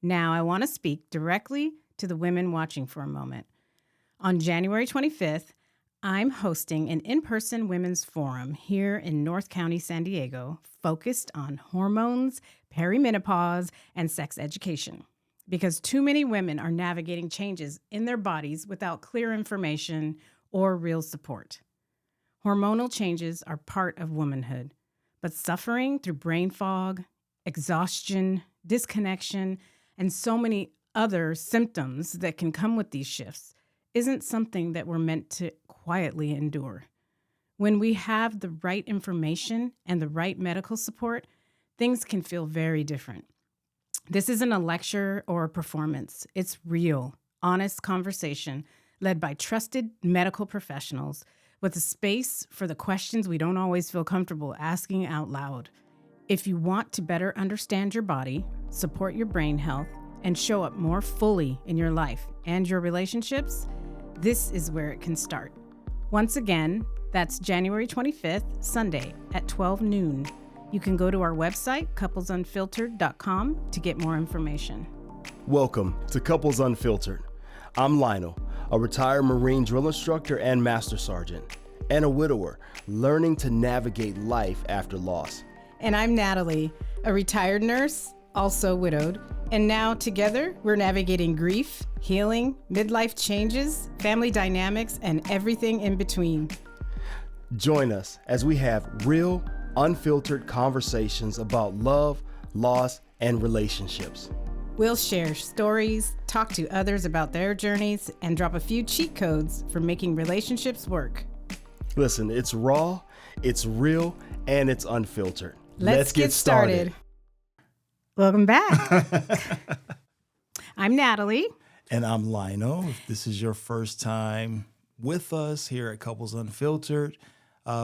Now, I want to speak directly to the women watching for a moment. On January 25th, I'm hosting an in-person women's forum here in North County, San Diego, focused on hormones, perimenopause, and sex education. Because too many women are navigating changes in their bodies without clear information or real support. Hormonal changes are part of womanhood, but suffering through brain fog, exhaustion, disconnection, and so many other symptoms that can come with these shifts isn't something that we're meant to quietly endure. When we have the right information and the right medical support, things can feel very different. This isn't a lecture or a performance. It's real, honest conversation led by trusted medical professionals with a space for the questions we don't always feel comfortable asking out loud. If you want to better understand your body, support your brain health, and show up more fully in your life and your relationships, this is where it can start. Once again, that's January 25th, Sunday at 12 noon. You can go to our website, couplesunfiltered.com, to get more information. Welcome to Couples Unfiltered. I'm Lionel, a retired Marine drill instructor and master sergeant, and a widower learning to navigate life after loss. And I'm Natalie, a retired nurse, also widowed, and now together we're navigating grief, healing, midlife changes, family dynamics, and everything in between. Join us as we have real, unfiltered conversations about love, loss, and relationships. We'll share stories, talk to others about their journeys, and drop a few cheat codes for making relationships work. Listen, it's raw, it's real, and it's unfiltered. Let's get started. Welcome back. I'm Natalie. And I'm Lionel. If this is your first time with us here at Couples Unfiltered,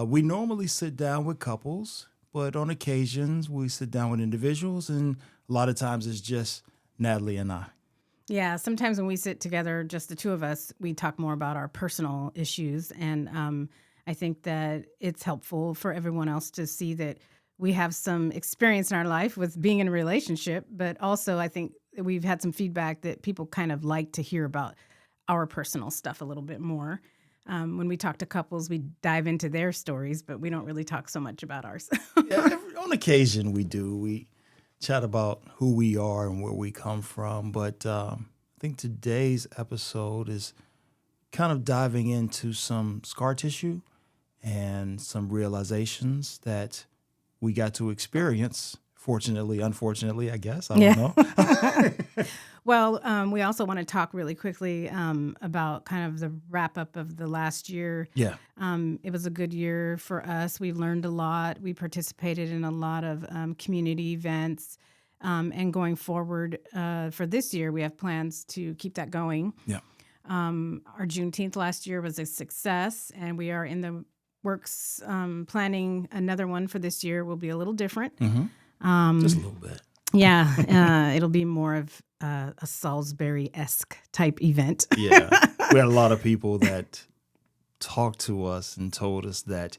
we normally sit down with couples, but on occasions we sit down with individuals, and a lot of times it's just Natalie and I. Yeah, sometimes when we sit together, just the two of us, we talk more about our personal issues. And I think that it's helpful for everyone else to see that we have some experience in our life with being in a relationship, but also I think we've had some feedback that people kind of like to hear about our personal stuff a little bit more. When we talk to couples, we dive into their stories, but we don't really talk so much about ours. On occasion we do. We chat about who we are and where we come from, but I think today's episode is kind of diving into some scar tissue and some realizations that we got to experience, fortunately, unfortunately, I guess. I don't know. Well, we also want to talk really quickly about kind of the wrap up of the last year. Yeah. It was a good year for us. We learned a lot. We participated in a lot of community events. And going forward for this year, we have plans to keep that going. Yeah. Our Juneteenth last year was a success, and we are in the works planning another one for this year. Will be a little different. Mm-hmm. Just a little bit. Yeah, it'll be more of a Salisbury-esque type event. Yeah. We had a lot of people that talked to us and told us that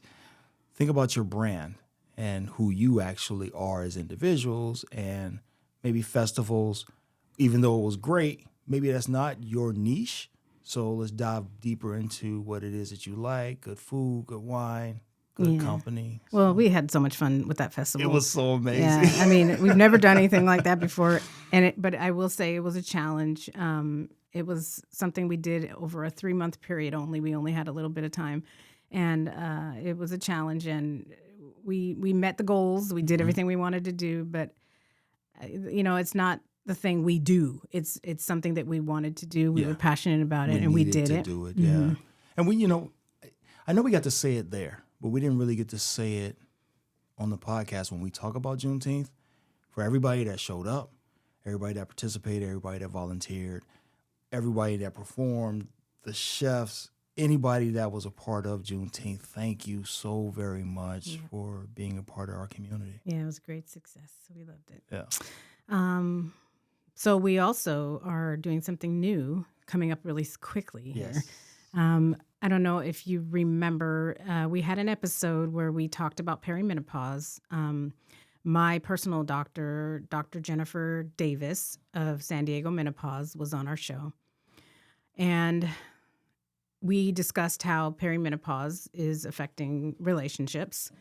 think about your brand and who you actually are as individuals, and maybe festivals, even though it was great, maybe that's not your niche. So let's dive deeper into what it is that you like: good food, good wine, good company. Well, we had so much fun with that festival. It was so amazing. Yeah, I mean, we've never done anything like that before, but I will say it was a challenge. It was something we did over a 3-month period only. We only had a little bit of time, and it was a challenge. And we met the goals. We did everything we wanted to do, but it's not the thing we do. It's something that we wanted to do. We were passionate about it, and we did it. Do it, yeah. And I know we got to say it there, but we didn't really get to say it on the podcast when we talk about Juneteenth. For everybody that showed up, everybody that participated, everybody that volunteered, everybody that performed, the chefs, anybody that was a part of Juneteenth, thank you so very much for being a part of our community. Yeah, it was a great success. We loved it. Yeah. So we also are doing something new coming up really quickly here. Yes. I don't know if you remember, we had an episode where we talked about perimenopause. my personal doctor, Dr. Jennifer Davis of San Diego Menopause, was on our show. And we discussed how perimenopause is affecting relationships.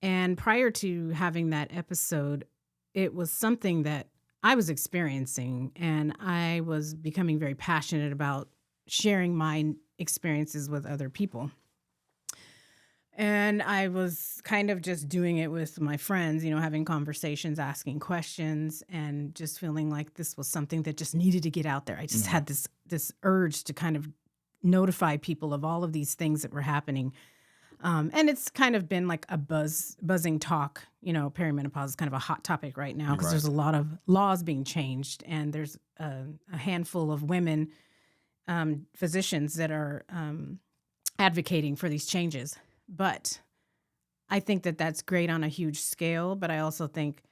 And prior to having that episode, it was something that I was experiencing, and I was becoming very passionate about sharing my experiences with other people. And I was kind of just doing it with my friends, having conversations, asking questions, and just feeling like this was something that just needed to get out there. I just had this urge to kind of notify people of all of these things that were happening. And it's kind of been like a buzzing talk. Perimenopause is kind of a hot topic right now because there's a lot of laws being changed, and there's a handful of women physicians that are advocating for these changes. But I think that that's great on a huge scale. But I also think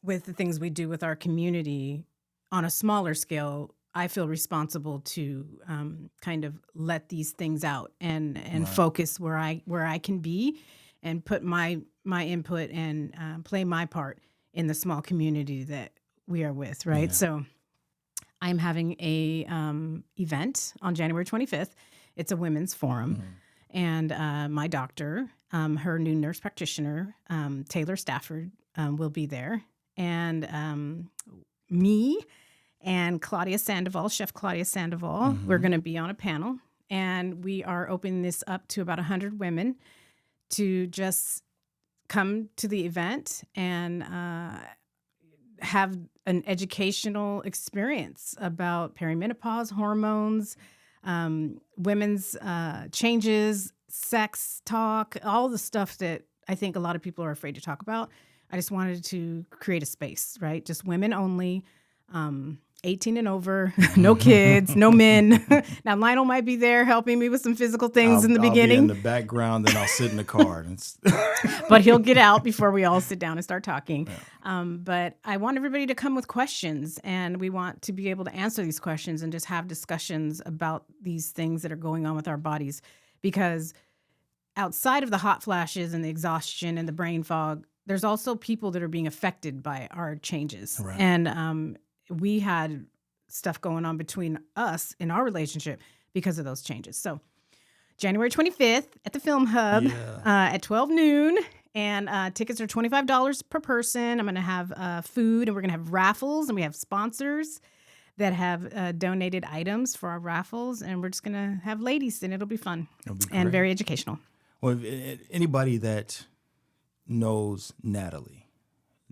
with the things we do with our community on a smaller scale, I feel responsible to kind of let these things out and focus where I can be and put my input and play my part in the small community that we are with, right? Yeah. So I'm having a event on January 25th. It's a women's forum. And my doctor, her new nurse practitioner, Taylor Stafford, will be there. And me and Claudia Sandoval, Chef Claudia Sandoval, we're going to be on a panel. And we are opening this up to about 100 women to just come to the event and have an educational experience about perimenopause, hormones, women's changes, sex talk, all the stuff that I think a lot of people are afraid to talk about. I just wanted to create a space, right? Just women only, 18 and over, no kids, no men. Now, Lionel might be there helping me with some physical things in the beginning. I'll be in the background, then I'll sit in the car. But he'll get out before we all sit down and start talking. Yeah. But I want everybody to come with questions, and we want to be able to answer these questions and just have discussions about these things that are going on with our bodies. Because outside of the hot flashes and the exhaustion and the brain fog, there's also people that are being affected by our changes. Right. And we had stuff going on between us in our relationship because of those changes. So January 25th at the Film Hub at 12 noon. And tickets are $25 per person. I'm going to have food, and we're going to have raffles, and we have sponsors that have donated items for our raffles. And we're just going to have ladies, and it'll be fun and very educational. Well, anybody that knows Natalie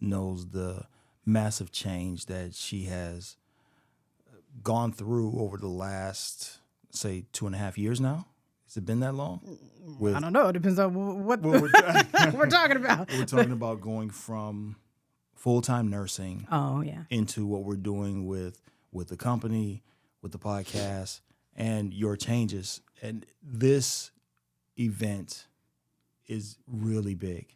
knows the massive change that she has gone through over the last, say, 2.5 years now. Has it been that long? I don't know. It depends on what we're talking about. We're talking about going from full-time nursing into what we're doing with the company, with the podcast, and your changes. And this event is really big.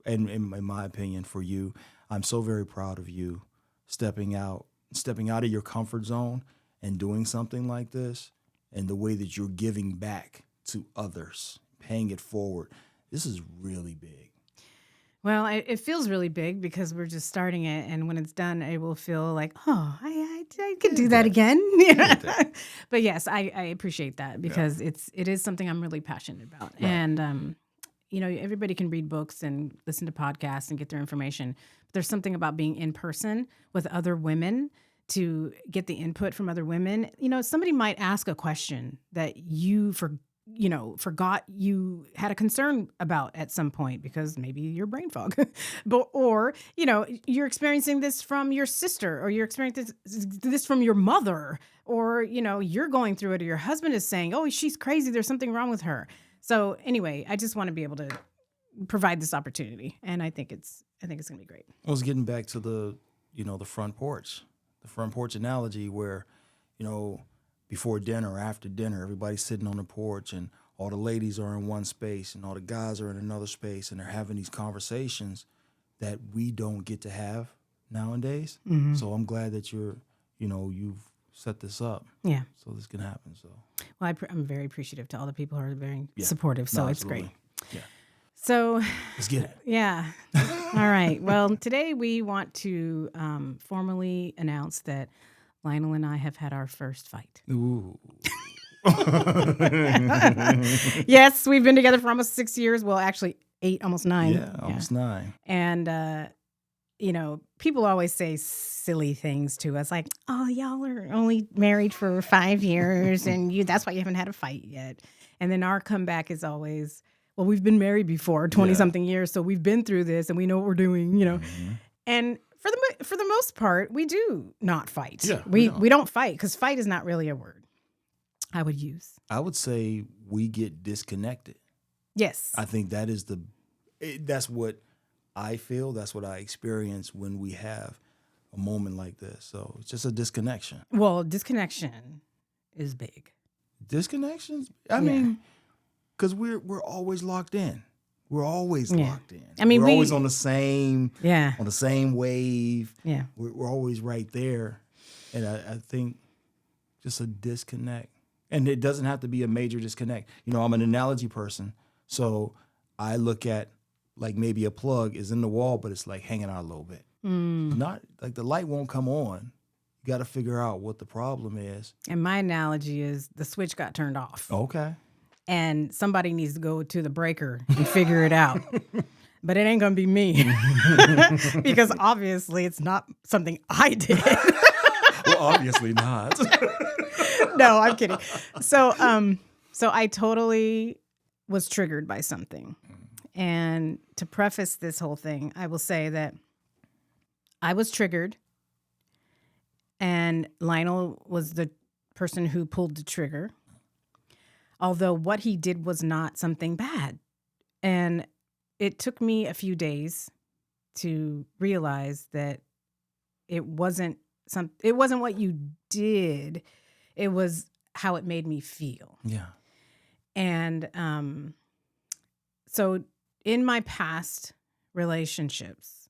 And in my opinion, for you, I'm so very proud of you stepping out of your comfort zone and doing something like this, and the way that you're giving back to others, paying it forward. This is really big. Well, it feels really big because we're just starting it, and when it's done, it will feel like, oh, I could do that again. But yes, I appreciate that because it is something I'm really passionate about. Right. And everybody can read books and listen to podcasts and get their information. But there's something about being in person with other women to get the input from other women. Somebody might ask a question that you forgot you had a concern about at some point because maybe your brain fog, or you're experiencing this from your sister, or you're experiencing this from your mother, or you're going through it, or your husband is saying, "Oh, she's crazy. There's something wrong with her." So anyway, I just want to be able to provide this opportunity, and I think it's going to be great. I was getting back to the front porch analogy where, before dinner or after dinner, everybody's sitting on the porch and all the ladies are in one space and all the guys are in another space, and they're having these conversations that we don't get to have nowadays. Mm-hmm. So I'm glad that you've set this up. Yeah. So this can happen. So. Well, I'm very appreciative to all the people who are very supportive. So it's great. Yeah. So, Let's get it. yeah. All right. Well, today we want to formally announce that Lionel and I have had our first fight. Ooh. Yes, we've been together for almost 6 years. Well, actually 8, almost 9. Yeah, almost 9. And, people always say silly things to us like, oh, y'all are only married for 5 years and that's why you haven't had a fight yet. And then our comeback is always, well, we've been married before 20 something years. So we've been through this and we know what we're doing, Mm-hmm. And for the most part, we do not fight. Yeah, we don't fight because fight is not really a word I would use. I would say we get disconnected. Yes. I think that is that's what I feel. That's what I experience when we have a moment like this. So it's just a disconnection. Well, disconnection is big. Disconnections? I mean, because we're always locked in. We're always locked in. I mean, we're always on the same wave. Yeah. We're always right there. And I think just a disconnect. And it doesn't have to be a major disconnect. I'm an analogy person. So I look at like maybe a plug is in the wall, but it's like hanging out a little bit. Not like the light won't come on. You got to figure out what the problem is. And my analogy is the switch got turned off. Okay. And somebody needs to go to the breaker and figure it out. But it ain't going to be me. Because obviously it's not something I did. Well, obviously not. No, I'm kidding. So I totally was triggered by something. And to preface this whole thing, I will say that I was triggered and Lionel was the person who pulled the trigger. Although what he did was not something bad. And it took me a few days to realize that it wasn't what you did. It was how it made me feel. Yeah. And so in my past relationships,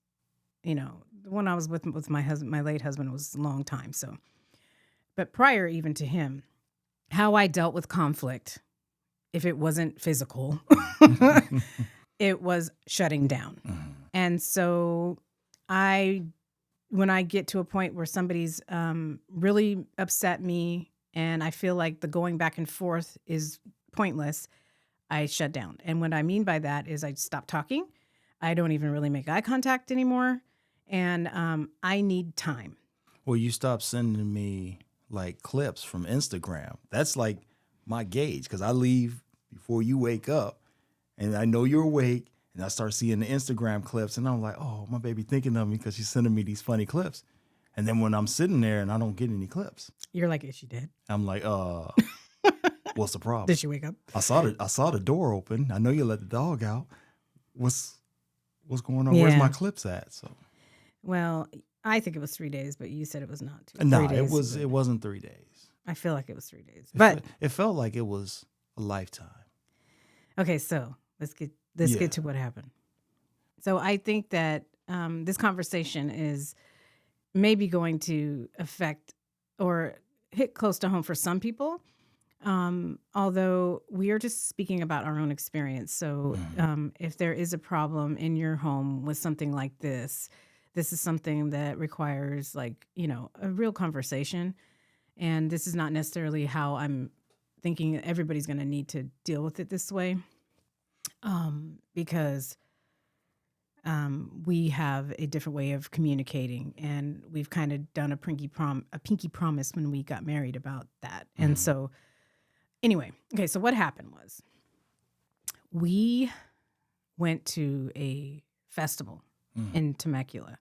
when I was with my husband, my late husband, was a long time. So, but prior even to him, how I dealt with conflict, if it wasn't physical, it was shutting down. Mm-hmm. And so when I get to a point where somebody's really upset me and I feel like the going back and forth is pointless, I shut down. And what I mean by that is I stop talking. I don't even really make eye contact anymore. And I need time. Well, you stopped sending me like clips from Instagram. That's like my gauge because I leave before you wake up and I know you're awake and I start seeing the Instagram clips and I'm like, oh, my baby thinking of me because she's sending me these funny clips. And then when I'm sitting there and I don't get any clips, You're like, is she dead? I'm like, what's the problem? Did she wake up? I saw the door open. I know you let the dog out. What's going on? Yeah. Where's my clips at? So, Well, I think it was 3 days, but you said it was not 2. no, 3 days, it wasn't 3 days. I feel like it was 3 days. But It felt like it was a lifetime. okay, so let's get to what happened. So I think that this conversation is maybe going to affect or hit close to home for some people. Although we are just speaking about our own experience. So if there is a problem in your home with something like this is something that requires a real conversation. And this is not necessarily how I'm thinking everybody's going to need to deal with it this way. Because we have a different way of communicating, and we've kind of done a pinky promise when we got married about that. And so anyway, okay, so what happened was we went to a festival in Temecula,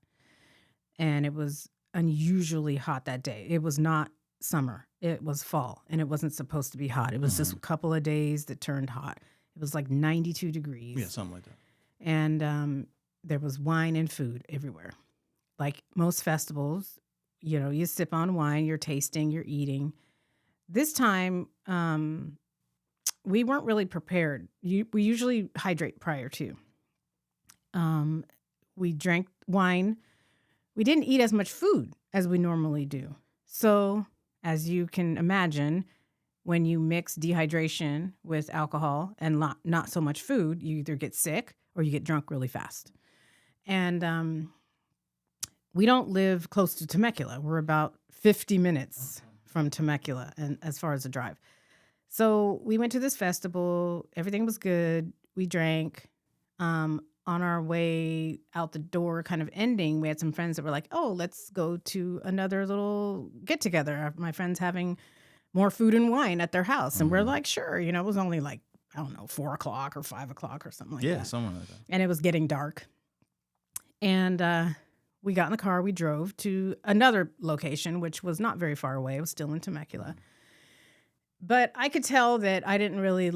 and it was unusually hot that day. It was not summer. It was fall, and it wasn't supposed to be hot. It was just a couple of days that turned hot. It was like 92 degrees. Yeah, something like that. And there was wine and food everywhere. Like most festivals, you sip on wine, you're tasting, you're eating. This time, we weren't really prepared. We usually hydrate prior to. We drank wine. We didn't eat as much food as we normally do. So, as you can imagine, when you mix dehydration with alcohol and not so much food, you either get sick or you get drunk really fast. And we don't live close to Temecula. We're about 50 minutes from Temecula, and as far as the drive. So we went to this festival. Everything was good. We drank. On our way out the door, kind of ending, we had some friends that were like, oh, let's go to another little get together. My friend's having more food and wine at their house. And we're like, sure. You know, it was only like, I don't know, 4 o'clock or 5 o'clock or something like that. Yeah, something like that. And it was getting dark. And we got in the car. We drove to another location, which was not very far away. It was still in Temecula. But I could tell that I didn't really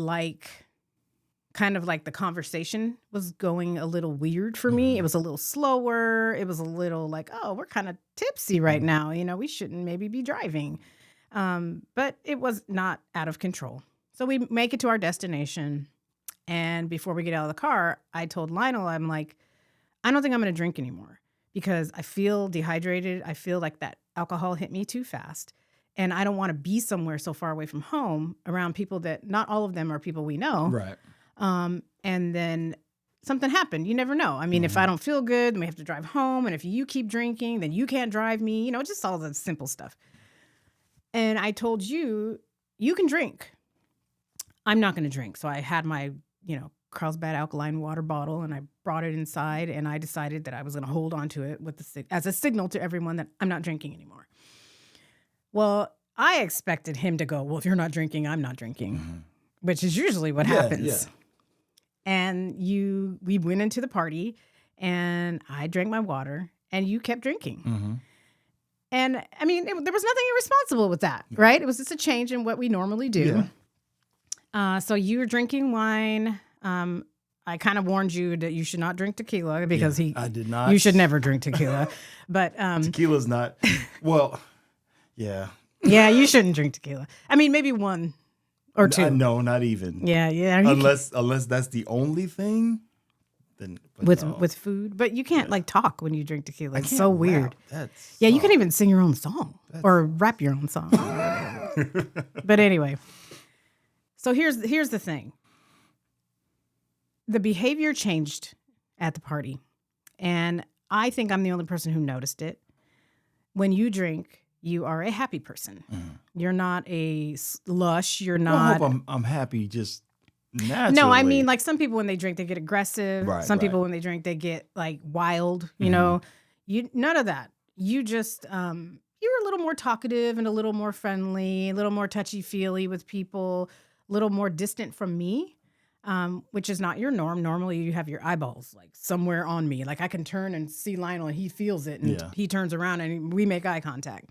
kind of like the conversation was going a little weird for me. It was a little slower. It was a little like, oh, we're kind of tipsy right now. You know, we shouldn't maybe be driving. But it was not out of control. So we make it to our destination. And before we get out of the car, I told Lionel, I'm like, I don't think I'm going to drink anymore because I feel dehydrated. I feel like that alcohol hit me too fast. And I don't want to be somewhere so far away from home around people that not all of them are people we know. Right. And then something happened. You never know. I mean, if I don't feel good, then we have to drive home. And if you keep drinking, then you can't drive me. You know, just all the simple stuff. And I told you, you can drink. I'm not going to drink. So I had my, Carlsbad alkaline water bottle and I brought it inside and I decided that I was going to hold on to it as a signal to everyone that I'm not drinking anymore. Well, I expected him to go, well, if you're not drinking, I'm not drinking, which is usually what happens. Yeah. And we went into the party and I drank my water and you kept drinking. And I mean, there was nothing irresponsible with that, right? It was just a change in what we normally do. Yeah. So you were drinking wine. I kind of warned you that you should not drink tequila because I did not. You should never drink tequila. But tequila's not, well, yeah. Yeah, you shouldn't drink tequila. I mean, maybe one or two. No, not even. Yeah. Unless that's the only thing. Then with food, but you can't talk when you drink tequila. It's so weird. That's you can't even sing your own song or rap your own song. But anyway, so here's the thing. The behavior changed at the party, and I think I'm the only person who noticed it. When you drink, you are a happy person. You're not a lush. You're not. I hope I'm happy just naturally. No, I mean, like some people when they drink, they get aggressive. Right, some people when they drink, they get wild. You know, none of that. You just you were a little more talkative and a little more friendly, a little more touchy feely with people, a little more distant from me. Which is not your norm. Normally you have your eyeballs somewhere on me. I can turn and see Lionel and he feels it and he turns around and we make eye contact.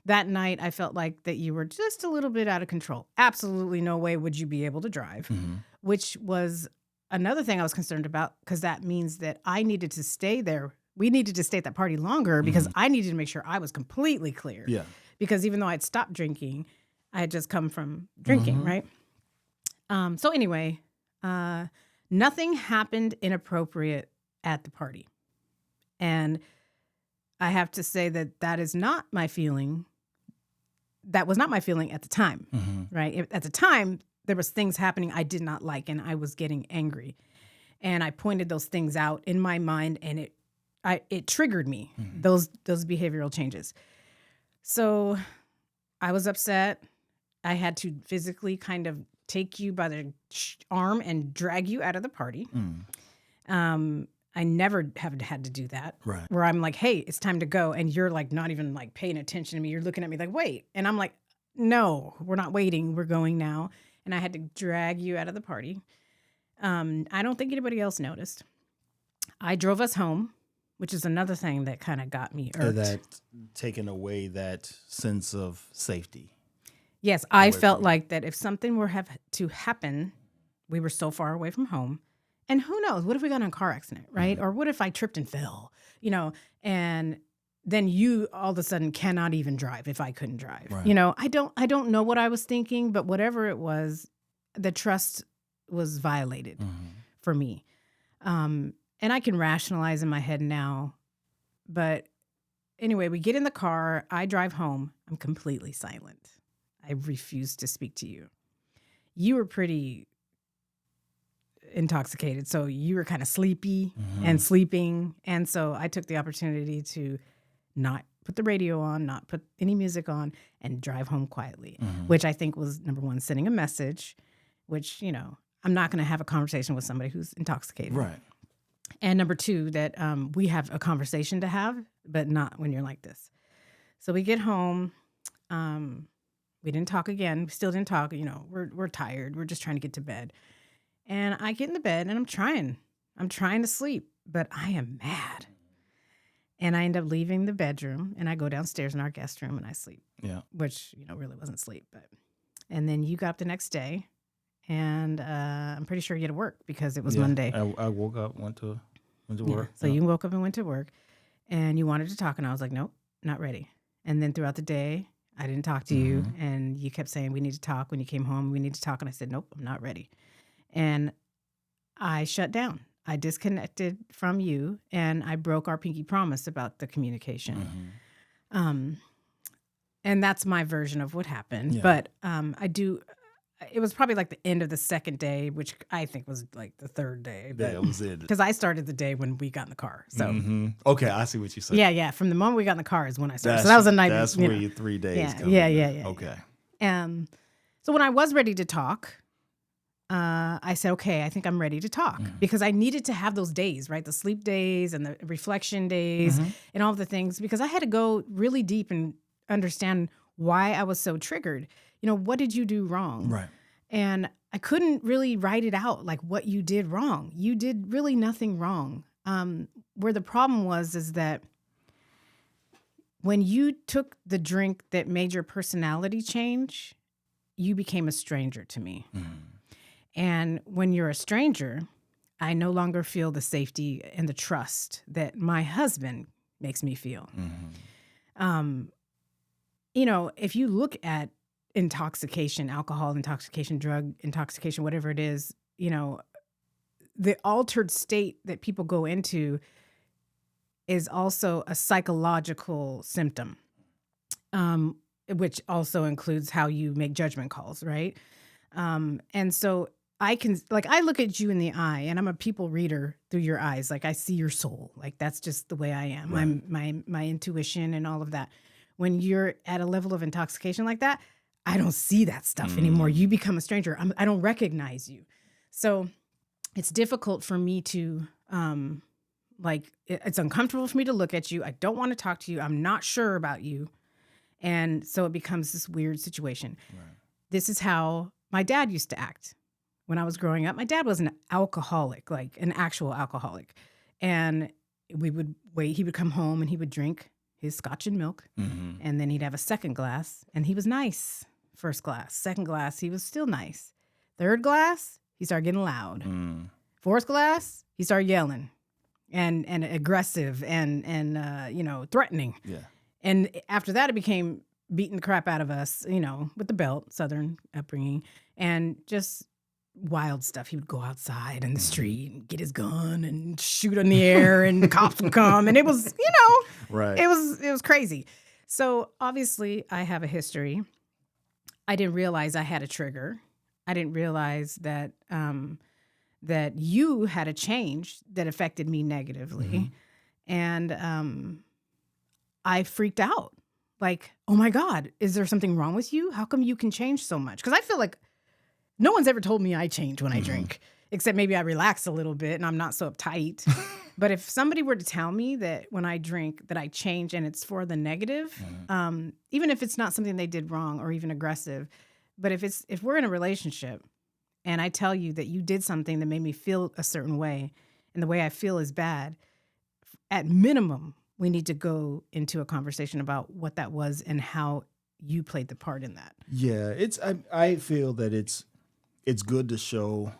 That night I felt like that you were just a little bit out of control. Absolutely no way would you be able to drive, which was another thing I was concerned about because that means that I needed to stay there. We needed to stay at that party longer because I needed to make sure I was completely clear. Yeah. Because even though I'd stopped drinking, I had just come from drinking, right? So anyway, nothing happened inappropriate at the party. And I have to say that is not my feeling. That was not my feeling at the time, right? At the time, there was things happening I did not like, and I was getting angry. And I pointed those things out in my mind, and it triggered me, those behavioral changes. So I was upset. I had to physically kind of take you by the arm and drag you out of the party. I never have had to do that. Right. Where I'm like, hey, it's time to go. And you're not even paying attention to me. You're looking at me like, wait. And I'm like, no, we're not waiting. We're going now. And I had to drag you out of the party. I don't think anybody else noticed. I drove us home, which is another thing that kind of got me irked. That taking away that sense of safety. Yes, I felt like that if something were to happen, we were so far away from home. And who knows? What if we got in a car accident, right? Or what if I tripped and fell, and then you all of a sudden cannot even drive if I couldn't drive. Right. I don't know what I was thinking, but whatever it was, the trust was violated for me. And I can rationalize in my head now. But anyway, we get in the car. I drive home. I'm completely silent. I refused to speak to you. You were pretty intoxicated. So you were kind of sleepy and sleeping. And so I took the opportunity to not put the radio on, not put any music on, and drive home quietly, which I think was, number one, sending a message, which, you know, I'm not going to have a conversation with somebody who's intoxicated. Right. And number two, that we have a conversation to have, but not when you're like this. So we get home. We didn't talk again. We still didn't talk. You know, we're tired. We're just trying to get to bed. And I get in the bed and I'm trying to sleep, but I am mad. And I end up leaving the bedroom and I go downstairs in our guest room and I sleep. Yeah. Which, you know, really wasn't sleep. And then you got up the next day and I'm pretty sure you had to work because it was Monday. I woke up, went to work. So you woke up and went to work and you wanted to talk and I was like, nope, not ready. And then throughout the day, I didn't talk to you and you kept saying, we need to talk. When you came home, we need to talk. And I said, nope, I'm not ready. And I shut down. I disconnected from you and I broke our pinky promise about the communication. And that's my version of what happened. Yeah. But it was probably like the end of the second day, which I think was like the third day. Yeah, it was it. Because I started the day when we got in the car. So okay, I see what you said. Yeah. From the moment we got in the car is when I started. So that was a night. That's where your 3 days come. Yeah. Okay. So when I was ready to talk, I said, okay, I think I'm ready to talk because I needed to have those days, right? The sleep days and the reflection days and all of the things, because I had to go really deep and understand why I was so triggered. You know, what did you do wrong? Right. And I couldn't really write it out, like what you did wrong. You did really nothing wrong. Where the problem was is that when you took the drink that made your personality change, you became a stranger to me. And when you're a stranger, I no longer feel the safety and the trust that my husband makes me feel. You know, if you look at intoxication, alcohol intoxication, drug intoxication, whatever it is, you know, the altered state that people go into is also a psychological symptom, which also includes how you make judgment calls, right? And so I look at you in the eye and I'm a people reader through your eyes. Like I see your soul. Like that's just the way I am. Right. My intuition and all of that. When you're at a level of intoxication like that, I don't see that stuff anymore. You become a stranger. I don't recognize you. So it's difficult for me to, it's uncomfortable for me to look at you. I don't want to talk to you. I'm not sure about you. And so it becomes this weird situation. Right. This is how my dad used to act. When I was growing up, my dad was an alcoholic, like an actual alcoholic. And we would wait, he would come home and he would drink his scotch and milk. And then he'd have a second glass and he was nice. First glass, second glass, he was still nice. Third glass, he started getting loud. Fourth glass, he started yelling and aggressive and threatening. Yeah. And after that, it became beating the crap out of us, you know, with the belt, Southern upbringing, and just wild stuff. He would go outside in the street and get his gun and shoot in the air and the cops would come. And it was, you know, right. It was crazy. So obviously I have a history. I didn't realize I had a trigger. I didn't realize that that you had a change that affected me negatively. And I freaked out. Like, oh my God, is there something wrong with you? How come you can change so much? Because I feel like no one's ever told me I change when I drink, except maybe I relax a little bit and I'm not so uptight. But if somebody were to tell me that when I drink that I change and it's for the negative, even if it's not something they did wrong or even aggressive, but if we're in a relationship and I tell you that you did something that made me feel a certain way and the way I feel is bad, at minimum, we need to go into a conversation about what that was and how you played the part in that. Yeah, I feel that it's good to show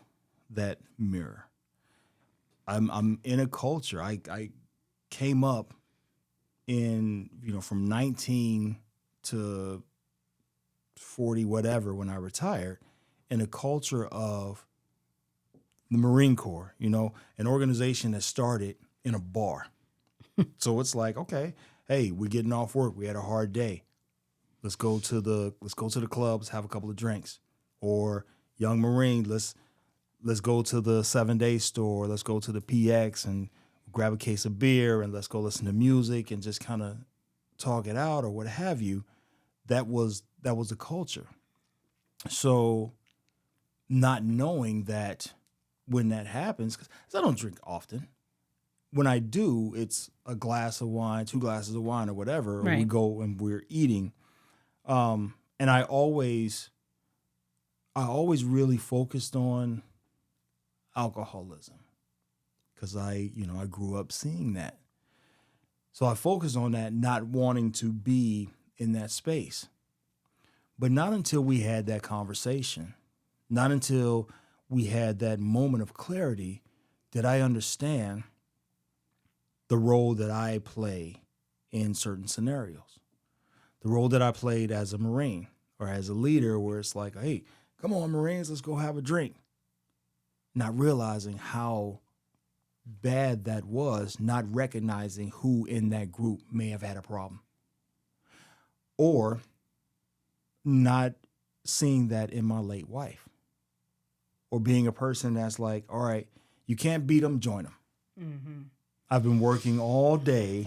that mirror. I'm in a culture. I came up in, from 19 to 40, whatever, when I retired, in a culture of the Marine Corps, an organization that started in a bar. So it's like, okay, hey, we're getting off work. We had a hard day. Let's go to the club. Let's have a couple of drinks. Or young Marine, let's let's go to the 7-Day store, let's go to the PX and grab a case of beer and let's go listen to music and just kind of talk it out or what have you. That was the culture. So not knowing that when that happens, because I don't drink often. When I do, it's a glass of wine, 2 glasses of wine or whatever. Or we go and we're eating. And I always really focused on alcoholism because I grew up seeing that. So I focused on that, not wanting to be in that space. But not until we had that conversation, not until we had that moment of clarity did I understand the role that I play in certain scenarios. The role that I played as a Marine or as a leader where it's like, hey, come on, Marines, let's go have a drink. Not realizing how bad that was, not recognizing who in that group may have had a problem. Or not seeing that in my late wife. Or being a person that's like, all right, you can't beat them, join them. Mm-hmm. I've been working all day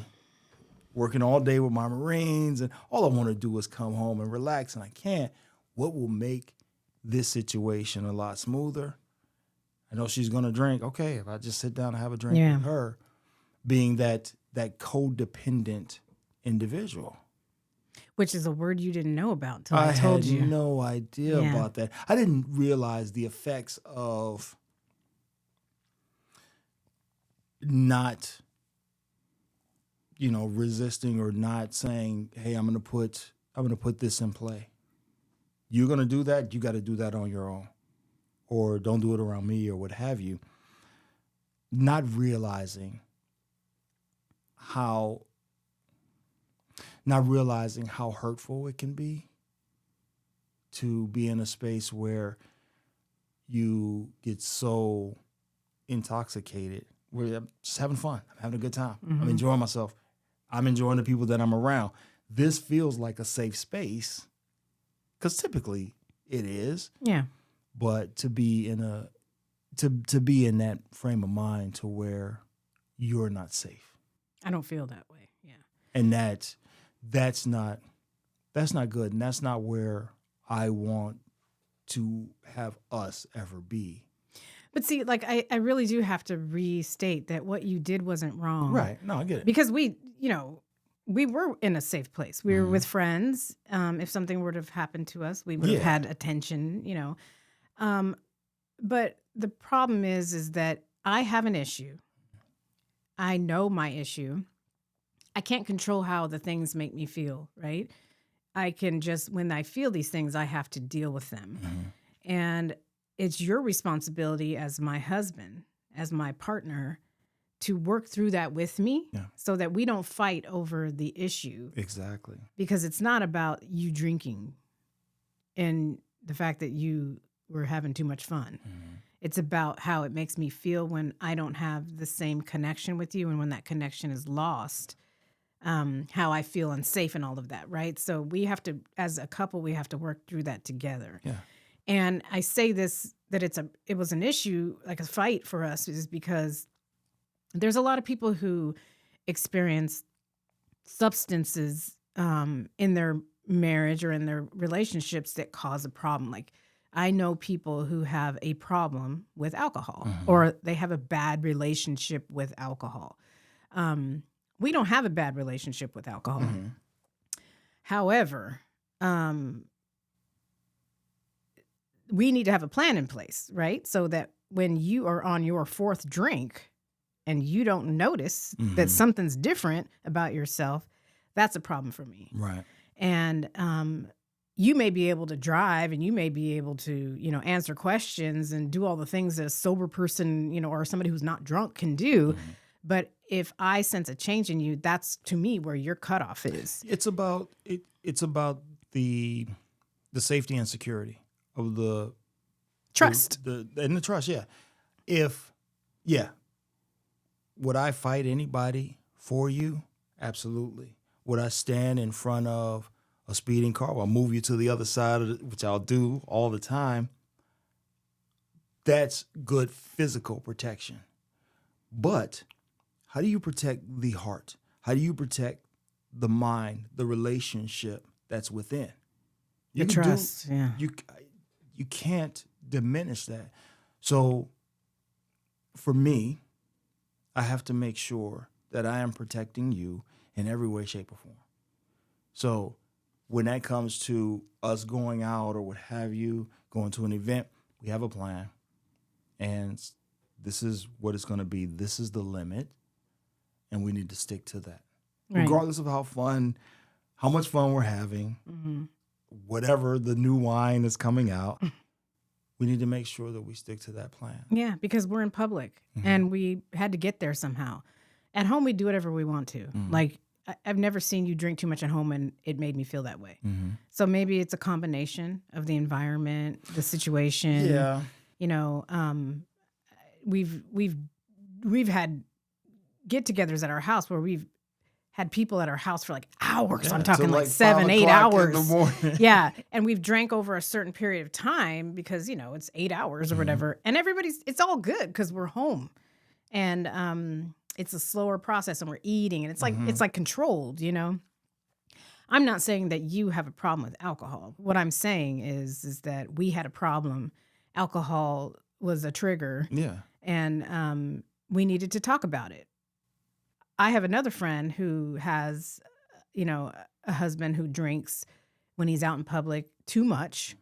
with my Marines, and all I want to do is come home and relax, and I can't. What will make this situation a lot smoother? I know she's going to drink. Okay, if I just sit down and have a drink with her, being that codependent individual. Which is a word you didn't know about until I told you. I had no idea about that. I didn't realize the effects of not, resisting or not saying, hey, I'm gonna put this in play. You're gonna do that, you gotta do that on your own. Or don't do it around me or what have you. Not realizing how hurtful it can be to be in a space where you get so intoxicated. Where I'm just having fun. I'm having a good time. Mm-hmm. I'm enjoying myself. I'm enjoying the people that I'm around. This feels like a safe space because typically it is. Yeah. But to be in that frame of mind to where you're not safe. I don't feel that way. Yeah. And that's not good. And that's not where I want to have us ever be. But see, like, I really do have to restate that what you did wasn't wrong. Right. No, I get it. Because we were in a safe place. We were with friends. If something were to have happened to us, we would have had attention, But the problem is that I have an issue. I know my issue. I can't control how the things make me feel, right? I can just, when I feel these things, I have to deal with them. Mm-hmm. And it's your responsibility as my husband, as my partner, to work through that with me so that we don't fight over the issue. Exactly. Because it's not about you drinking and the fact that you were having too much fun. Mm-hmm. It's about how it makes me feel when I don't have the same connection with you and when that connection is lost, how I feel unsafe and all of that, right? So we have to, as a couple, we have to work through that together. Yeah. And I say this, that it was an issue, like a fight for us, is because there's a lot of people who experience substances in their marriage or in their relationships that cause a problem. Like, I know people who have a problem with alcohol or they have a bad relationship with alcohol. We don't have a bad relationship with alcohol. Mm-hmm. However, we need to have a plan in place, right? So that when you are on your 4th drink and you don't notice that something's different about yourself, that's a problem for me. Right. And you may be able to drive and you may be able to, answer questions and do all the things that a sober person, or somebody who's not drunk can do. Mm-hmm. But if I sense a change in you, that's to me where your cutoff is. It's about the safety and security of the trust. The trust, yeah. Would I fight anybody for you? Absolutely. Would I stand in front of a speeding car? I'll move you to the other side of it, which I'll do all the time. That's good physical protection. But how do you protect the heart? How do you protect the mind, the relationship that's within? The trust, yeah. You can't diminish that. So for me, I have to make sure that I am protecting you in every way, shape, or form. So when that comes to us going out or what have you, going to an event, we have a plan. And this is what it's going to be. This is the limit. And we need to stick to that. Right. Regardless of how much fun we're having, whatever the new wine is coming out, we need to make sure that we stick to that plan. Yeah, because we're in public and we had to get there somehow. At home, we do whatever we want to. Like, I've never seen you drink too much at home and it made me feel that way. So maybe it's a combination of the environment, the situation. Yeah. You know, we've had get-togethers at our house where we've had people at our house for like hours. Yeah, I'm talking like 7-8 hours. In the morning. Yeah. And we've drank over a certain period of time because, you know, it's 8 hours or whatever. And it's all good because we're home. And it's a slower process and we're eating and it's like controlled, you know. I'm not saying that you have a problem with alcohol. What I'm saying is that we had a problem. Alcohol was a trigger. Yeah. And we needed to talk about it. I have another friend who has, you know, a husband who drinks when he's out in public too much.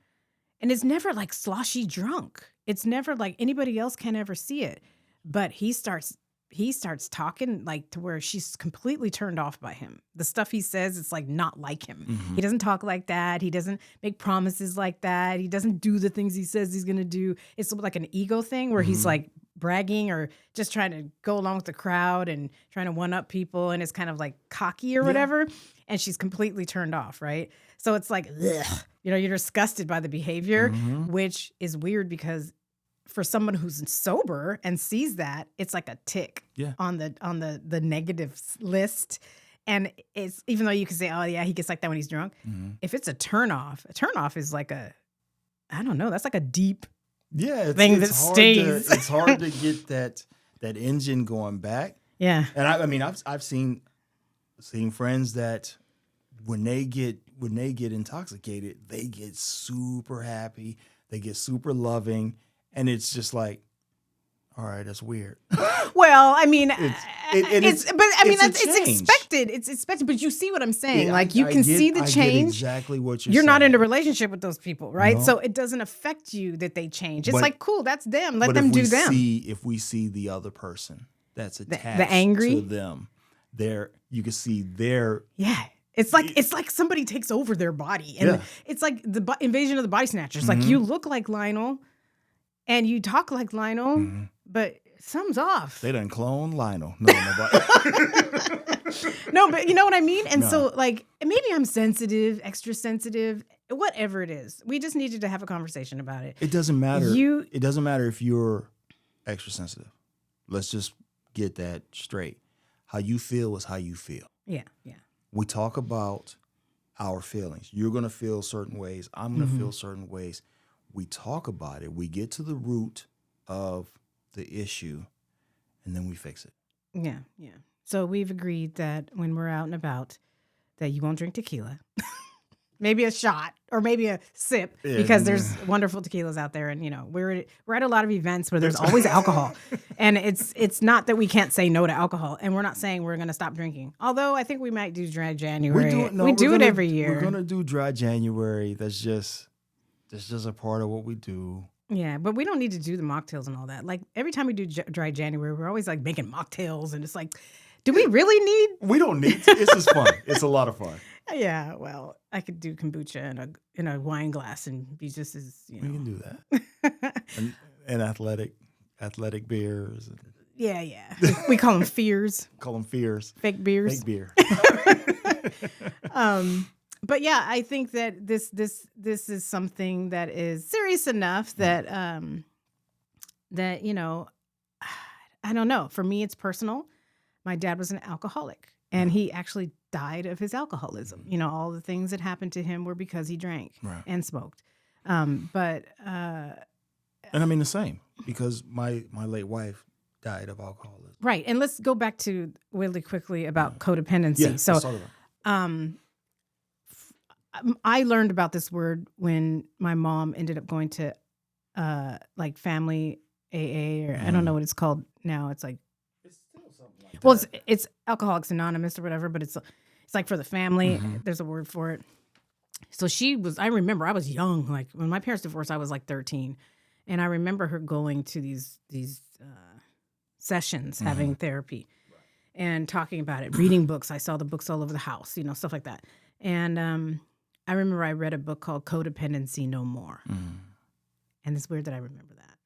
And it's never like sloshy drunk. It's never like anybody else can ever see it. But he starts talking like to where she's completely turned off by him. The stuff he says, it's like not like him. He doesn't talk like that. He doesn't make promises like that. He doesn't do the things he says he's going to do. It's like an ego thing where he's like bragging or just trying to go along with the crowd and trying to one-up people. And it's kind of like cocky or whatever. And she's completely turned off, right? So it's like, ugh, you know, you're disgusted by the behavior, which is weird because for someone who's sober and sees that, it's like a tick on the negative list. And it's, even though you can say, oh yeah, he gets like that when he's drunk. If it's a turnoff is like I don't know, that's like a deep thing that stays. It's hard to get that engine going back. Yeah. And I mean, I've seen friends that when they get intoxicated, they get super happy, they get super loving. And it's just like, all right, that's weird. Well, I mean, it's expected. It's expected, but you see what I'm saying. You can see the change. I get exactly what you're saying. You're not in a relationship with those people, right? No. So it doesn't affect you that they change. It's like, cool, that's them. Let them do them. If we see the other person that's attached the angry to them, you can see their It's like somebody takes over their body, and it's like the invasion of the body snatchers. Like you look like Lionel. And you talk like Lionel, but something's off. They done clone Lionel. No, nobody. No, but you know what I mean? And so, like, maybe I'm sensitive, extra sensitive, whatever it is. We just needed to have a conversation about it. It doesn't matter. It doesn't matter if you're extra sensitive. Let's just get that straight. How you feel is how you feel. Yeah, yeah. We talk about our feelings. You're going to feel certain ways. I'm going to feel certain ways. We talk about it. We get to the root of the issue, and then we fix it. Yeah, yeah. So we've agreed that when we're out and about, that you won't drink tequila. Maybe a shot or maybe a sip, because there's wonderful tequilas out there, and you know we're at a lot of events where there's always alcohol, and it's not that we can't say no to alcohol, and we're not saying we're going to stop drinking. Although I think we might do dry January. We do it every year. We're going to do dry January. That's just a part of what we do. Yeah, but we don't need to do the mocktails and all that. Like every time we do dry January, we're always like making mocktails, and it's like, do we really need? We don't need to. It's just fun. It's a lot of fun. Yeah, well, I could do kombucha in a wine glass and be just as, you know. We can do that. and athletic beers. Yeah. We call them fears. Fake beers. Fake beer. But yeah, I think that this is something that is serious enough that that, you know, I don't know. For me, it's personal. My dad was an alcoholic, and he actually died of his alcoholism. You know, all the things that happened to him were because he drank and smoked. But And I mean the same, because my late wife died of alcoholism. Right. And let's go back to really quickly about codependency. Yeah, So let's talk about it. I learned about this word when my mom ended up going to like family AA, or I don't know what it's called now. It's like, It's still something like well, it's Alcoholics Anonymous or whatever, but it's like for the family. There's a word for it. So I remember I was young. Like when my parents divorced, I was like 13. And I remember her going to these sessions, having therapy and talking about it, reading books. I saw the books all over the house, stuff like that. And I remember I read a book called Codependency No More. And it's weird that I remember that.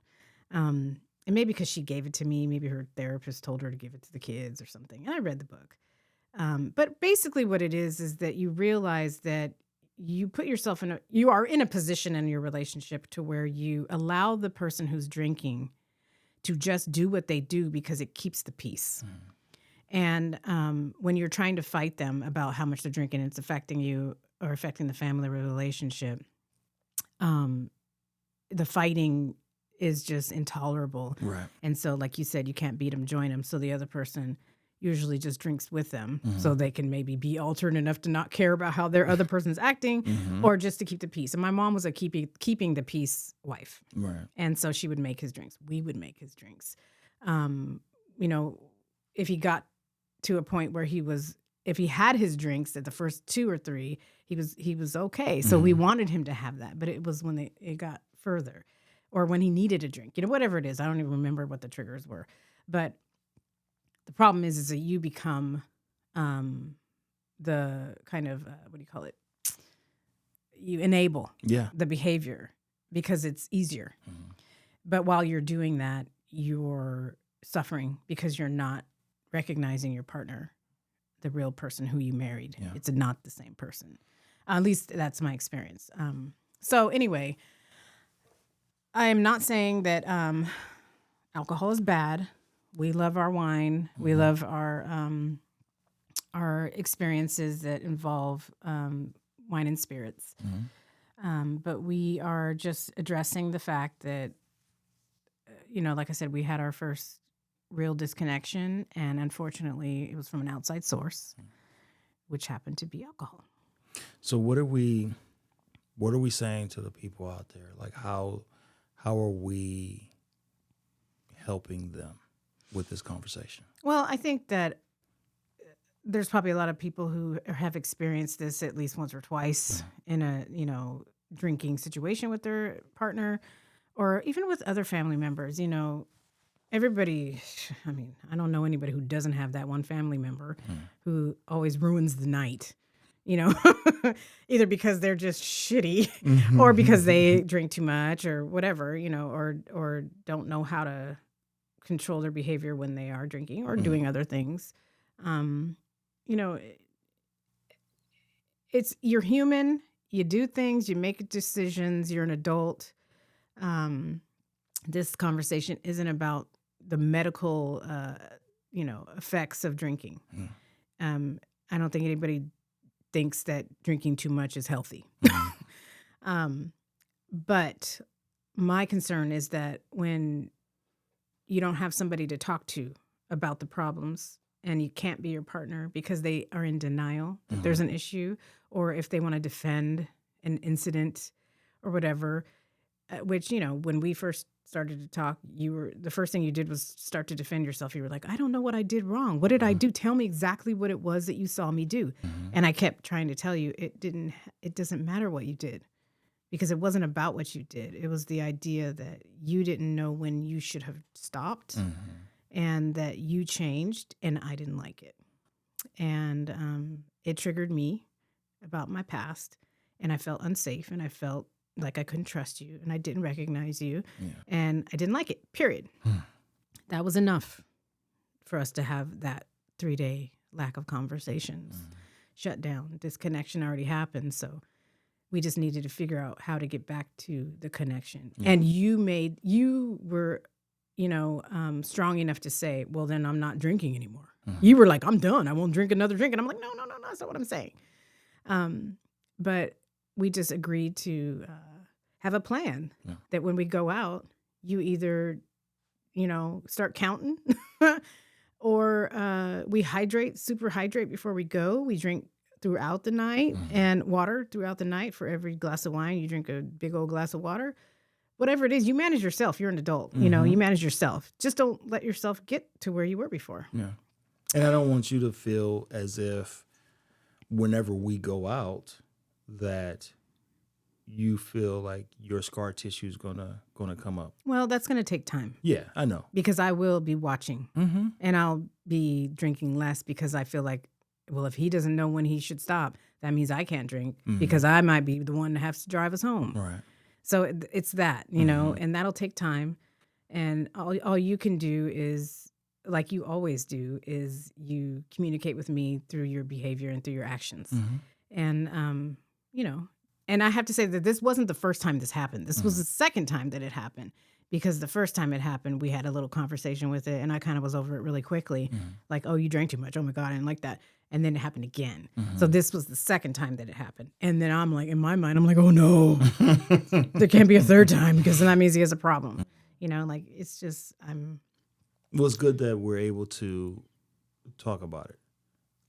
And maybe because she gave it to me, maybe her therapist told her to give it to the kids or something. And I read the book. But basically what it is that you realize that you put yourself you are in a position in your relationship to where you allow the person who's drinking to just do what they do because it keeps the peace. And when you're trying to fight them about how much they're drinking, it's affecting you or affecting the family relationship, the fighting is just intolerable. Right. And so, like you said, you can't beat them, join them. So the other person usually just drinks with them so they can maybe be altered enough to not care about how their other person's acting or just to keep the peace. And my mom was a keeping the peace wife. Right. And so she would make his drinks. We would make his drinks. If he got to a point where if he had his drinks at the first 2 or 3, he was okay. So we wanted him to have that, but it was when it got further or when he needed a drink, whatever it is. I don't even remember what the triggers were, but the problem is that you become the kind of, what do you call it? You enable the behavior because it's easier. But while you're doing that, you're suffering because you're not recognizing your partner, the real person who you married. Yeah. It's not the same person. At least that's my experience. So anyway, I am not saying that alcohol is bad. We love our wine. We love our experiences that involve wine and spirits. But we are just addressing the fact that, like I said, we had our first real disconnection, and unfortunately, it was from an outside source, which happened to be alcohol. So what are we saying to the people out there? Like how are we helping them with this conversation? Well, I think that there's probably a lot of people who have experienced this at least once or twice in a, drinking situation with their partner or even with other family members. Everybody, I don't know anybody who doesn't have that one family member who always ruins the night, either because they're just shitty or because they drink too much or whatever, or don't know how to control their behavior when they are drinking or doing other things. You're human, you do things, you make decisions, you're an adult. This conversation isn't about the medical, effects of drinking. I don't think anybody thinks that drinking too much is healthy. But my concern is that when you don't have somebody to talk to about the problems and you can't be your partner because they are in denial that there's an issue, or if they want to defend an incident or whatever, which, when we first started to talk, the first thing you did was start to defend yourself. You were like, I don't know what I did wrong. What did I do? Tell me exactly what it was that you saw me do. And I kept trying to tell you it doesn't matter what you did, because it wasn't about what you did. It was the idea that you didn't know when you should have stopped and that you changed and I didn't like it. And it triggered me about my past, and I felt unsafe, and I felt like I couldn't trust you, and I didn't recognize you, and I didn't like it, period. That was enough for us to have that 3-day lack of conversations, shut down. Disconnection already happened, so we just needed to figure out how to get back to the connection. And you were, strong enough to say, well, then I'm not drinking anymore. You were like, I'm done. I won't drink another drink. And I'm like, no, that's not what I'm saying. But we just agreed to have a plan that when we go out, you either, start counting or we super hydrate before we go. We drink throughout the night and water throughout the night. For every glass of wine, you drink a big old glass of water. Whatever it is, you manage yourself. You're an adult. You manage yourself. Just don't let yourself get to where you were before. Yeah. And I don't want you to feel as if whenever we go out that you feel like your scar tissue is gonna come up. Well, that's gonna take time. Yeah, I know. Because I will be watching, and I'll be drinking less because I feel like, well, if he doesn't know when he should stop, that means I can't drink because I might be the one that has to drive us home. Right. So it's that, and that'll take time. And all you can do is, like you always do, is you communicate with me through your behavior and through your actions. And, and I have to say that this wasn't the first time this happened. This was the second time that it happened, because the first time it happened, we had a little conversation with it, and I kind of was over it really quickly. Like, oh, you drank too much. Oh, my God, I didn't like that. And then it happened again. So this was the second time that it happened. And then I'm like, in my mind, I'm like, oh, no, there can't be a third time because then that means he has a problem. It's just, Well, it's good that we're able to talk about it,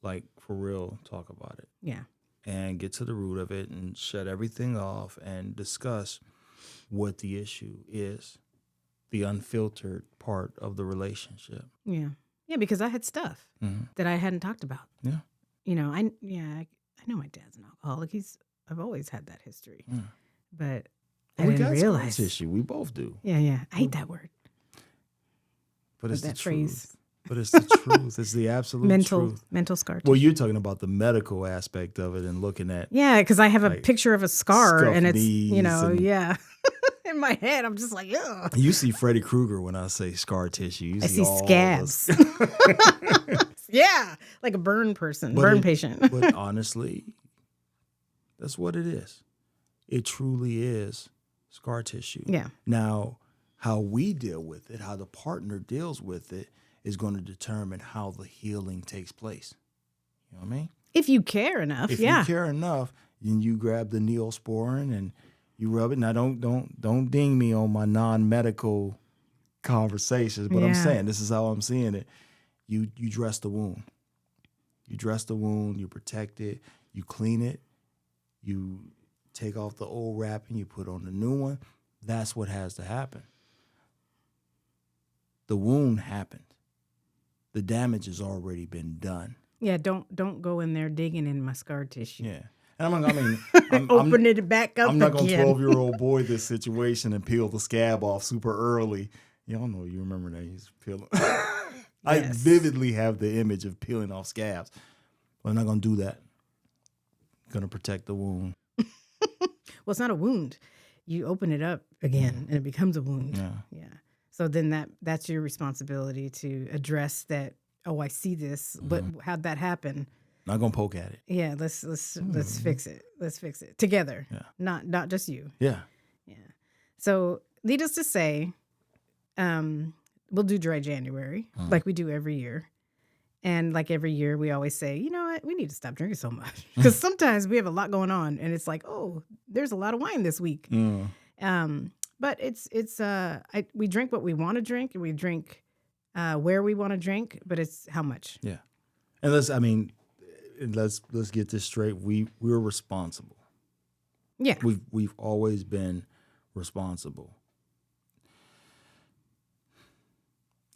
like for real, talk about it. Yeah. And get to the root of it and shut everything off and discuss what the issue is, the unfiltered part of the relationship. Yeah. Yeah, because I had stuff that I hadn't talked about. Yeah. I know my dad's an alcoholic. I've always had that history. Yeah. But And I we didn't got realize. scar tissue. We both do. Yeah. I hate that word. But it's that the phrase. truth. But it's the truth. It's the absolute truth. Mental scar tissue. Well, you're talking about the medical aspect of it and looking at. Yeah, because I have a like, picture of a scar, and it's, knees and- yeah. In my head, I'm just like, ugh. You see Freddy Krueger when I say scar tissue. You I see all scabs. Yeah, like a burn patient. But honestly, that's what it is. It truly is scar tissue. Yeah. Now, how we deal with it, how the partner deals with it, is going to determine how the healing takes place. You know what I mean? If you care enough, If yeah. you care enough, then you grab the Neosporin and you rub it. Now, don't ding me on my non-medical conversations, but I'm saying this is how I'm seeing it. You dress the wound. You dress the wound. You protect it. You clean it. You take off the old wrapping. You put on the new one. That's what has to happen. The wound happened. The damage has already been done. Yeah, don't go in there digging in my scar tissue. Yeah. And I'm Open it back up. I'm not going to again. 12-year-old boy this situation and peel the scab off super early. Y'all know, you remember that. He's peeling. I Yes. vividly have the image of peeling off scabs. But I'm not going to do that. I'm going to protect the wound. Well, it's not a wound. You open it up again, and it becomes a wound. Yeah. So then that's your responsibility to address that. Oh, I see this, but how'd that happen? Not going to poke at it. Yeah, let's fix it. Let's fix it together. Yeah. Not just you. Yeah. Yeah. So needless to say, we'll do dry January like we do every year. And like every year, we always say, you know what, we need to stop drinking so much. Because sometimes we have a lot going on, and it's like, oh, there's a lot of wine this week. But we drink what we want to drink, and we drink where we want to drink, but it's how much. Yeah. And let's get this straight. We're responsible. Yeah. We've always been responsible.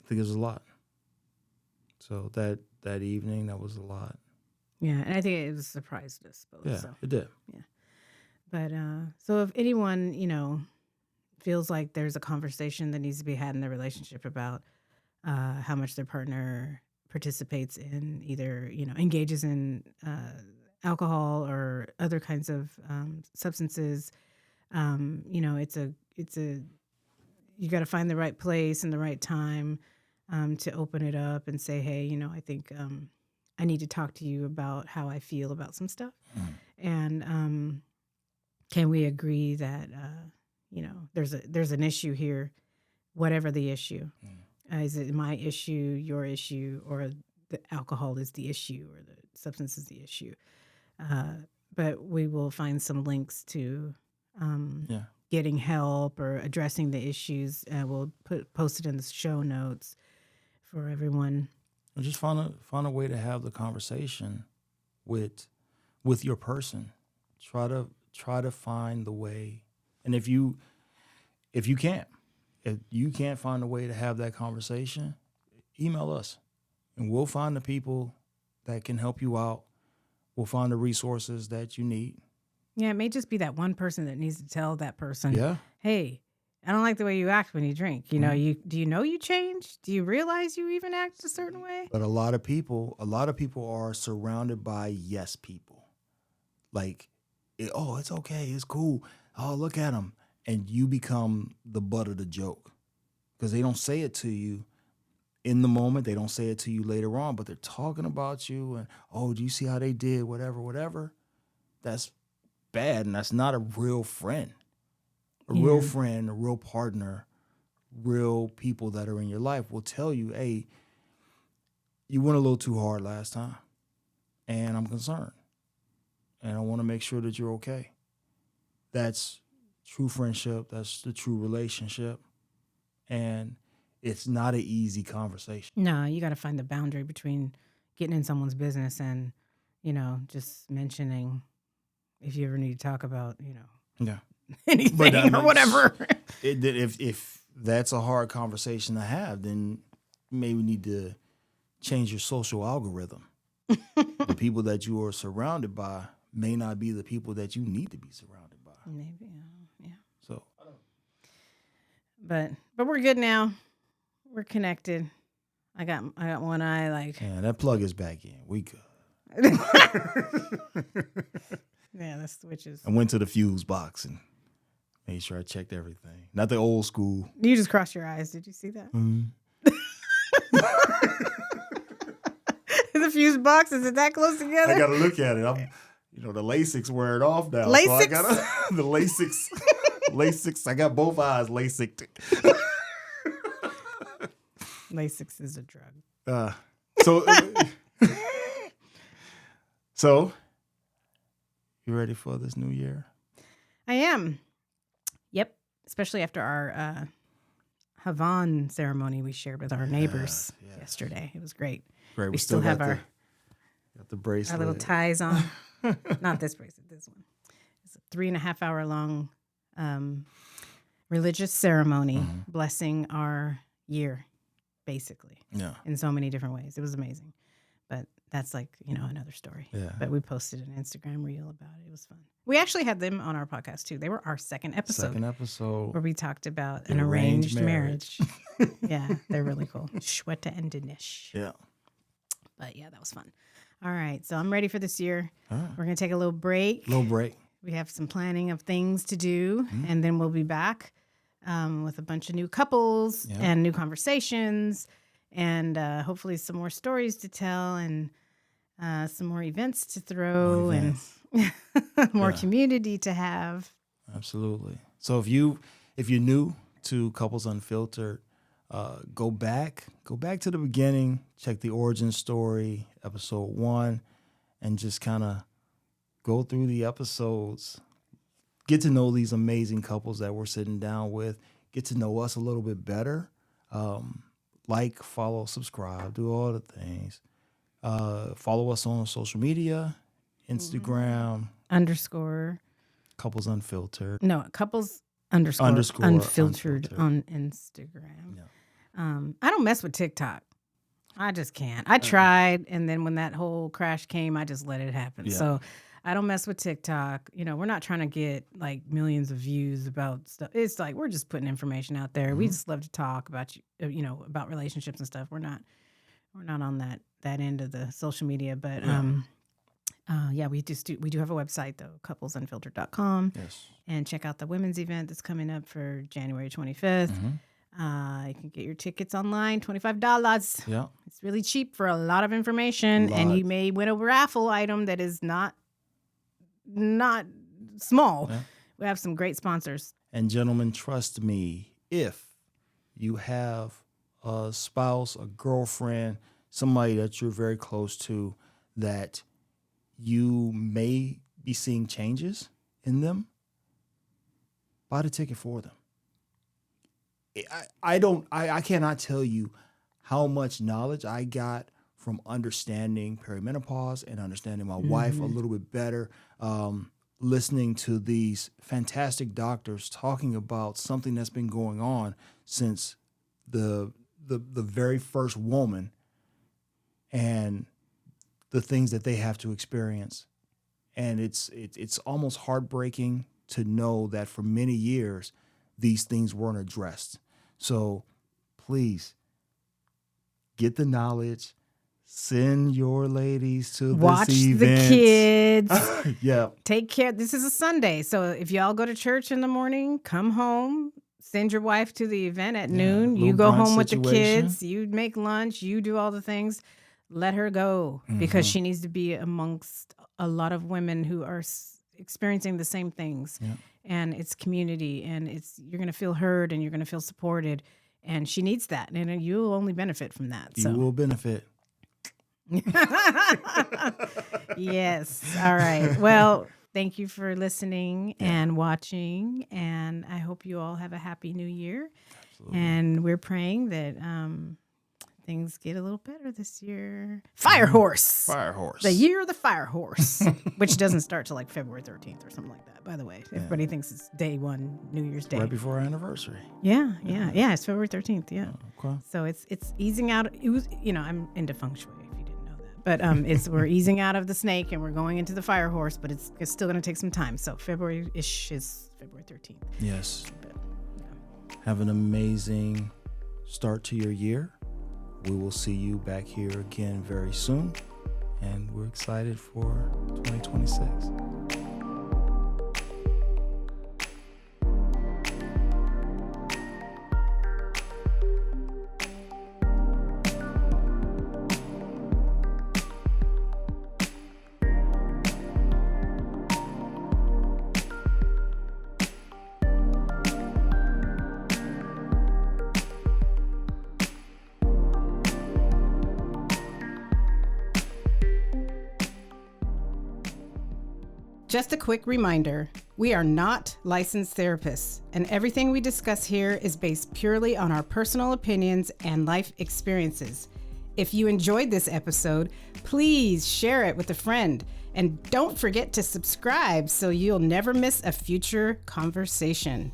I think it was a lot. So that evening, that was a lot. Yeah, and I think it surprised us both. Yeah, So. it did. Yeah. But so if anyone, feels like there's a conversation that needs to be had in their relationship about how much their partner participates in either, engages in alcohol or other kinds of substances, it's a you got to find the right place and the right time to open it up and say, hey, I think I need to talk to you about how I feel about some stuff. And can we agree that, there's an issue here, whatever the issue. Is it my issue, your issue, or the alcohol is the issue, or the substance is the issue? But we will find some links to getting help or addressing the issues, we'll post it in the show notes for everyone. Or just find a way to have the conversation with your person. Try to find the way. And if you can't find a way to have that conversation, email us and we'll find the people that can help you out. We'll find the resources that you need. Yeah, it may just be that one person that needs to tell that person, Yeah. hey, I don't like the way you act when you drink. You know, do you know you changed? Do you realize you even act a certain way? But a lot of people are surrounded by yes people. Like, it's okay, it's cool. Oh, look at them. And you become the butt of the joke because they don't say it to you in the moment. They don't say it to you later on, but they're talking about you and, oh, do you see how they did? Whatever. That's bad. And that's not a real friend. Real friend, a real partner, real people that are in your life will tell you, hey, you went a little too hard last time and I'm concerned. And I want to make sure that you're okay. That's true friendship. That's the true relationship. And it's not an easy conversation. No, you got to find the boundary between getting in someone's business and, just mentioning if you ever need to talk about, anything or whatever. If that's a hard conversation to have, then maybe we need to change your social algorithm. The people that you are surrounded by may not be the people that you need to be surrounded by. Maybe, yeah. So, but we're good now. We're connected. I got one eye like. Yeah, that plug is back in. We good. Yeah, the switches. I went to the fuse box and made sure I checked everything. Not the old school. You just crossed your eyes. Did you see that? Mm-hmm. The fuse box, is it that close together? I got to look at it. The LASIK's wearing off now. LASIK? So I got the LASIK's. LASIK's. I got both eyes LASIK'd. LASIK is a drug. So, you ready for this new year? I am. Yep. Especially after our Havan ceremony we shared with our neighbors yesterday. It was great. Great. We still have got the bracelet. our little ties on. Not this bracelet, this one. It's a 3.5 hour long religious ceremony blessing our year, basically. Yeah. In so many different ways. It was amazing. But that's another story. Yeah. But we posted an Instagram reel about it. It was fun. We actually had them on our podcast too. They were our second episode where we talked about an arranged marriage. Yeah, they're really cool. Shweta and Dinesh. Yeah. But yeah, that was fun. All right, so I'm ready for this year. All right. We're going to take a little break. We have some planning of things to do, and then we'll be back with a bunch of new couples and new conversations, and hopefully some more stories to tell, and some more events to throw, and more community to have. Absolutely. So if you're new to Couples Unfiltered, go back to the beginning, check the origin story, episode 1, and just kind of go through the episodes, get to know these amazing couples that we're sitting down with, get to know us a little bit better. Like, follow, subscribe, do all the things. Follow us on social media, Instagram, _. Couples Unfiltered. No, couples _ unfiltered on Instagram. Yeah. I don't mess with TikTok. I just can't. I tried, and then when that whole crash came, I just let it happen. Yeah. So I don't mess with TikTok. We're not trying to get like millions of views about stuff. It's like we're just putting information out there. We just love to talk about about relationships and stuff. We're not on that end of the social media, but we do have a website though, couplesunfiltered.com. Yes. And check out the women's event that's coming up for January 25th. You can get your tickets online, $25. Yeah. It's really cheap for a lot of information, and you may win a raffle item that is not small. Yeah. We have some great sponsors. And gentlemen, trust me, if you have a spouse, a girlfriend, somebody that you're very close to, that you may be seeing changes in them, buy the ticket for them. I cannot tell you how much knowledge I got from understanding perimenopause and understanding my wife a little bit better, listening to these fantastic doctors talking about something that's been going on since the very first woman and the things that they have to experience. And it's almost heartbreaking to know that for many years, these things weren't addressed. So please get the knowledge, send your ladies to Watch this event. the kids. Yeah. Take care. This is a Sunday. So if y'all go to church in the morning, come home, send your wife to the event at noon. You go home with the kids. You make lunch. You do all the things. Let her go because she needs to be amongst a lot of women who are experiencing the same things. Yeah. And it's community, and you're going to feel heard and you're going to feel supported. And she needs that. And you'll only benefit from that. You will benefit. Yes. All right. Well, thank you for listening and watching. And I hope you all have a happy new year. Absolutely. And we're praying that things get a little better this year. Fire horse. The year of the fire horse, which doesn't start till like February 13th or something like that, by the way. Everybody thinks it's day one, New Year's Day. Right before our anniversary. Yeah. It's February 13th. Yeah. Okay. So it's easing out. It was, I'm into feng shui if you didn't know that. But we're easing out of the snake and we're going into the fire horse, but it's still going to take some time. So February-ish is February 13th. Yes. But, have an amazing start to your year. We will see you back here again very soon, and we're excited for 2026. Just a quick reminder, we are not licensed therapists, and everything we discuss here is based purely on our personal opinions and life experiences. If you enjoyed this episode, please share it with a friend, and don't forget to subscribe so you'll never miss a future conversation.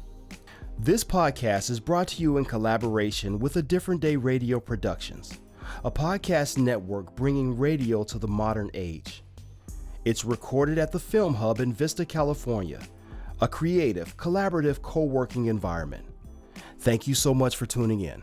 This podcast is brought to you in collaboration with A Different Day Radio Productions, a podcast network bringing radio to the modern age. It's recorded at the Film Hub in Vista, California, a creative, collaborative co-working environment. Thank you so much for tuning in.